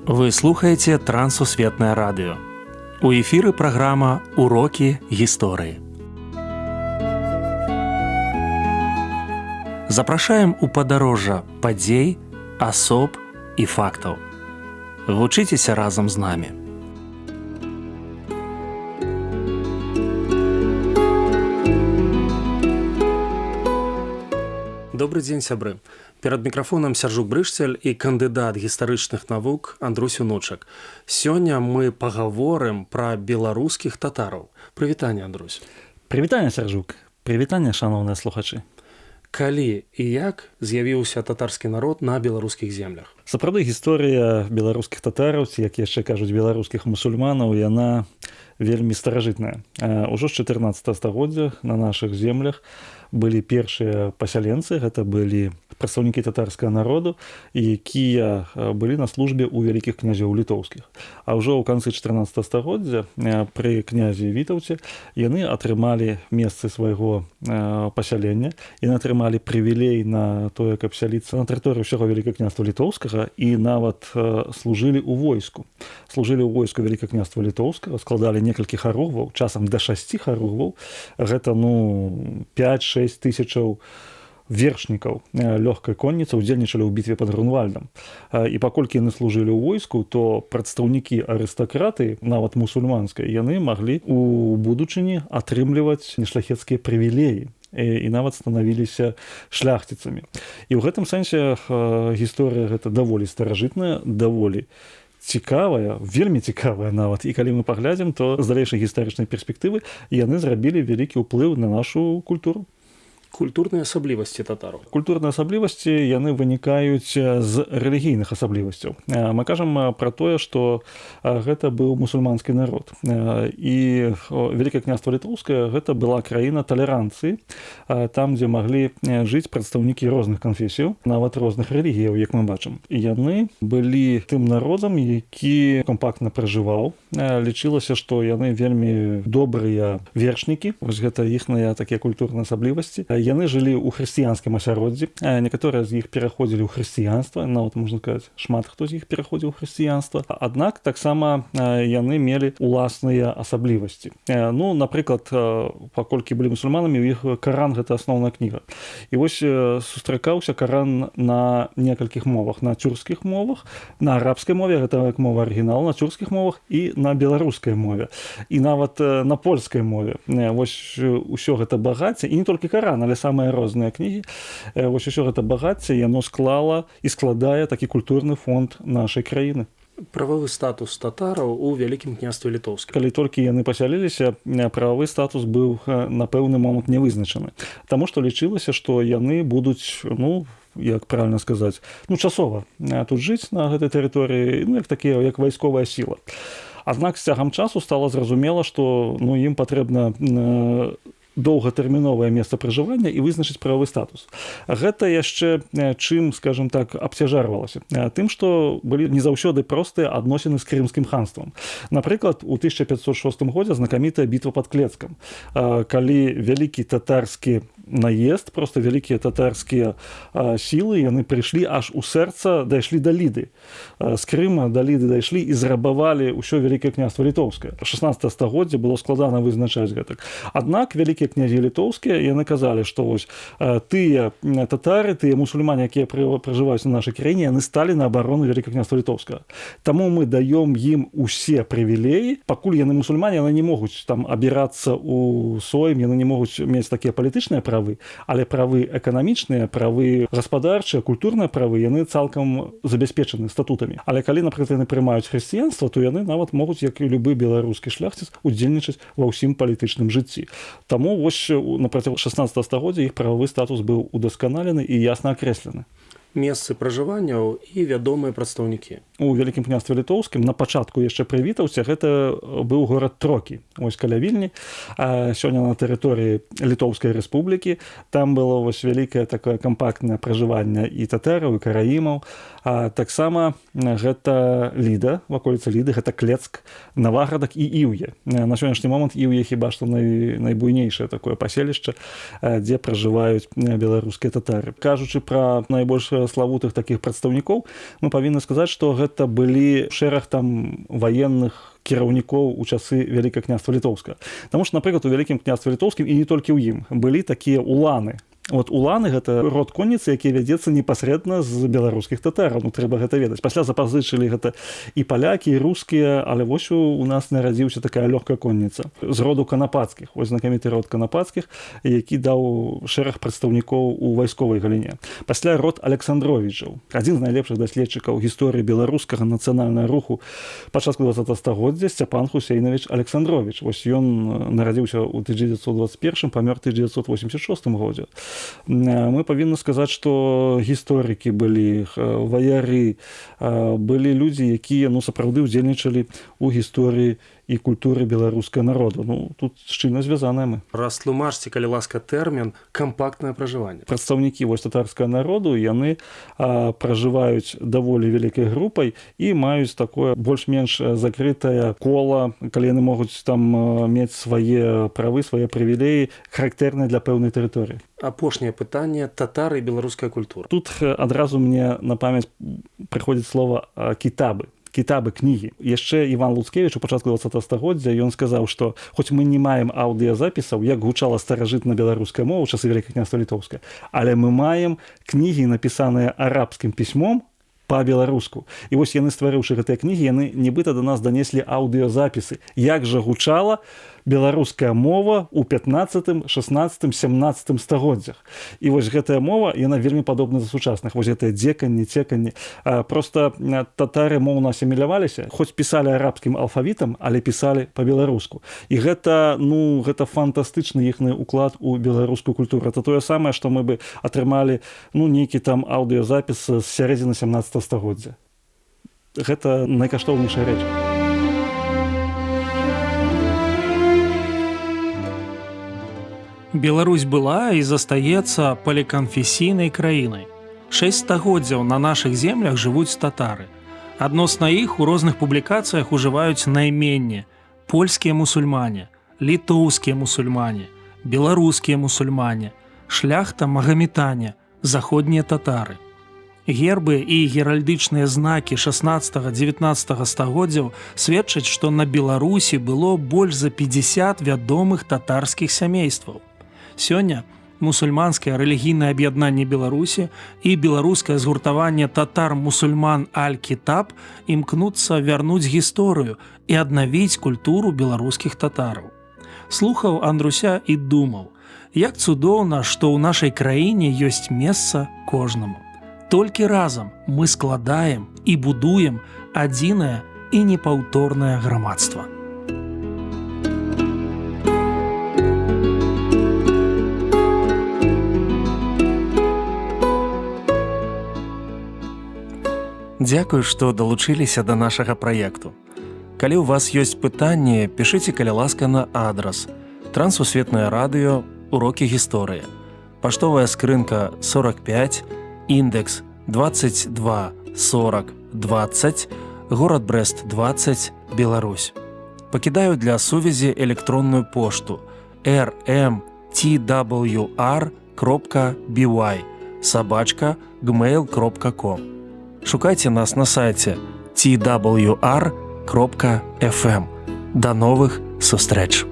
Вы слухаеце Трансусветнае радыё. У эфіры праграма «Урокі гісторыі». Запрашаем у падарожжа падзей, асоб і фактаў. Вучыцеся разам з намі. Добрый дзень, сябры. Перад мікрафонам Сяржук Брышцель і кандыдат гістарычных навук Андрусь Унучак. Сёння мы пагаворым пра беларускіх татараў. Прывітанне, Андрусь. Прывітанне, Сяржук. Прывітанне, шаноўныя слухачы. Калі і як з'явіўся татарскі народ на беларускіх землях? Сапраўды, гісторыя беларускіх татараў, ці, як яшчэ кажуць, беларускіх мусульманаў, яна вельмі старажытная. Ужо з 14 стагоддзя на нашых землях былі першыя пасяленцы, гэта былі прадстаўнікі татарскага народу, якія былі на службе ў вялікіх князёў літоўскіх. А ўжо ў канцы 14 стагоддзя пры князі Вітаўце яны атрымалі месцы свайго пасялення, яны атрымалі прывілей на тое, каб сяліцца на тэрыторыі ўсяго Вялікага княства літоўскага і нават служылі ў войску. Служылі ў войску Вялікага княства літоўскага, складалі некалькі харугваў, часам да 6 харугваў. Гэта 5-6 тысячаў вершнікаў лёгкай конніцы удзельнічалі ў бітве пад Грунвальдам. І паколькі яны служылі ў войску, то прадстаўнікі арыстакраты, нават мусульманскай, яны маглі у будучыні атрымліваць нешляхецкія прывілеі і нават станавіліся шляхціцамі. І ў гэтым сэнсе гісторыя гэта даволі старажытная, даволі цікавая, вельмі цікавая нават. І калі мы паглядзім, то з далейшай гістарычнай перспектывы яны зрабілі вялікі ўплыў на нашу культуру. Культурныя асаблівасці татараў. Культурныя асаблівасці яны вынікаюць з рэлігійных асаблівасцяў. Мы кажам пра тое, што гэта быў мусульманскі народ. І Вялікае княства літоўскае гэта была краіна талеранцыі, там, дзе маглі жыць прадстаўнікі розных канфесіяў, нават розных рэлігіяў, як мы бачым. І яны былі тым народам, які кампактна пражываў. Лічылася, што яны вельмі добрыя вершнікі. Вось гэта іхныя такія культурныя асаблівасці. Яны жылі ў хрысціянскім асяроддзі. Некаторыя з іх пераходзілі ў хрысціянства, нават, можна сказаць, шмат хто з іх пераходзіў у хрысціянства. Аднак таксама яны мелі уласныя асаблівасці. Напрыклад, паколькі былі мусульманамі, у іх Каран гэта асноўная кніга. І вось сустракаўся Каран на некалькіх мовах, на тюркскіх мовах, на арабскай мове, гэта як мова арыгінал, на тюркскіх мовах і на беларускай мове. І нават на польскай мове. Вось усё гэта багацце, і не толькі Каран, але самыя розныя кнігі. Вось усё гэта багацце, яно склала і складае такі культурны фонд нашай краіны. Прававы статус татараў у Вялікім княстве літоўскім. Калі толькі яны пасяліліся, прававы статус быў на пэўны момант не вызначаны. Таму што лічылася, што яны будуць, як правильно сказаць, часова тут жыць на гэтай тэрыторыі, як такія, як вайсковая сіла. Аднак з цягам часу стала зразумела, што ім патрэбна доўгатэрміновае месца пражывання і вызначыць прававы статус. Гэта яшчэ чым, скажем так, абцяжарвалася? Тым, што былі не заўсёды простыя адносіны з Крымскім ханствам. Напрыклад, у 1506 годзе знакамітая бітва пад Клецкам, калі вялікі татарскі наезд, просто вялікія татарскія сілы, яны прыйшлі аж у сэрца, дайшлі да Ліды. З Крыма да Ліды дайшлі і зрабавалі ўсё Вялікае княства літоўскае. 16 стагоддзя было складана вызначаць гэтак. Аднак вялікія князі літоўскія, яны казалі, што вось тыя татары, тыя мусульмане, якія пражываюць на нашай краіне, яны сталі на абарону Вялікага княства літоўскага. Таму мы даём ім усе прывілеі. Пакуль яны мусульмане, яны не могуць там абірацца ў сойм, яны не могуць мець такія палітычныя правы, але правы эканамічныя, правы гаспадарчыя, культурныя правы, яны цалкам забяспечаны статутамі. Але калі, напрыклад, яны прымаюць хрысціянства, то яны нават могуць, як і любы беларускі шляхціц, удзельнічаць ва ўсім палітычным жыцці. Таму вось на працягу 16 стагоддзя іх прававы статус быў удасканалены і ясна акрэслены. Месцы пражыванняў і вядомыя прадстаўнікі. У Вялікім княстве літоўскім на пачатку яшчэ пры Вітаўце гэта быў горад Трокі, вось каля Вільні. Сёння на тэрыторыі Літоўскай рэспублікі. Там было вось вялікае такое кампактнае пражыванне і татараў, і караімаў. Таксама гэта Ліда, ваколіца Ліды, гэта Клецк, Наваградак і Іўе. На сённяшні момант Іўе хіба што найбуйнейшае такое паселішча, дзе пражываюць беларускія татары. Кажучы пра найбольш славутых такіх прадстаўнікоў, мы павінны сказаць, што гэта гэта былі шэраг там ваенных кіраўнікоў у часы Вялікага княства Літоўскага. Таму што, напрыклад, у Вялікім княстве Літоўскім і не толькі ў ім былі такія уланы. Вот уланы гэта род конніцы, які вядзецца непасрэдна з беларускіх татараў. Ну, трэба гэта ведаць. Пасля запазычылі гэта і палякі, і рускія, але вось у нас нарадзіўся такая лёгкая конніца з роду канапацкіх. Вось знакаміты род канапацкіх, які даў шэраг прадстаўнікоў у вайсковай галіне. Пасля род Александровічаў. Адзін з найлепшых даследчыкаў гісторыі беларускага нацыянальнага руху пачатку 20 стагоддзя Сцяпан Хусейнавіч Александровіч. Вось ён нарадзіўся ў 1921, памёр 1986 годзе. Мы павінны сказаць, што гісторыкі былі, ваяры, былі людзі, якія сапраўды ўдзельнічалі ў гісторыі і культуры беларускага народу. Тут шчыльна звязаныя мы. Растлумачце, калі ласка, тэрмін кампактнае пражыванне. Прадстаўнікі татарскага народу, яны пражываюць даволі вялікай групай і маюць такое больш-менш закрытае кола, калі яны могуць там мець свае правы, свае прывілеі, характэрныя для пэўнай тэрыторыі. Апошняе пытанне: татары і беларуская культура. Тут адразу мне на памяць прыходзіць слова кітабы. Кітабы, кнігі. Яшчэ Іван Луцкевіч у пачатку 20 стагоддзя ён сказаў, што хоць мы не маем аўдыязапісаў, як гучала старажытна-беларуская мова ў часы Вялікага княства Літоўскага, але мы маем кнігі, напісаныя арабскім пісьмом па-беларуску. І вось яны, стварыўшы гэтыя кнігі, яны нібыта да нас данеслі аўдыёзапісы, як жа гучала беларуская мова ў 15, 16, 17 стагоддзях. І вось гэтая мова, яна вельмі падобна да сучасных. Вось гэтыя дзеканні, цеканні. Проста татары моўна асіміляваліся, хоць пісалі арабскім алфавітам, але пісалі па-беларуску. І гэта фантастычны іхны ўклад у беларускую культуру. Это тое самае, што мы бы атрымалі нейкі там аўдыёзапіс з сярэдзіны 17 стагоддзя. Гэта найкаштоўнейшая рэч. Беларусь была і застаецца паліканфесійнай краінай. 6 стагоддзяў на нашых землях жывуць татары. Адносна іх у розных публікацыях ужываюць найменне: польскія мусульмане, літоўскія мусульмане, беларускія мусульмане, шляхта магамітане, заходнія татары. Гербы і геральдычныя знакі 16-19 стагоддзяў сведчаць, што на Беларусі было больш за 50 вядомых татарскіх сямействаў. Сёння мусульманскае рэлігійнае аб'яднанне Беларусі і беларускае згуртаванне татар-мусульман Аль-Кітаб імкнуцца вярнуць гісторыю і аднавіць культуру беларускіх татараў. Слухаў Андруся і думаў, як цудоўна, што ў нашай краіне ёсць месца кожнаму. Толькі разам мы складаем і будуем адзінае і непаўторнае грамадства. Дзякую, што далучыліся да нашага праекту. Калі ў вас ёсць пытанні, пішыце, калі ласка, на адрас: Трансусветнае радыё, урокі гісторыі. Паштовая скрынка 45, індекс 22 40 20, горад Брэст 20, Беларусь. Пакідаю для сувязі электронную пошту rmtwr.by@gmail.com. Шукайце нас на сайце twr.fm. До новых сустрэч!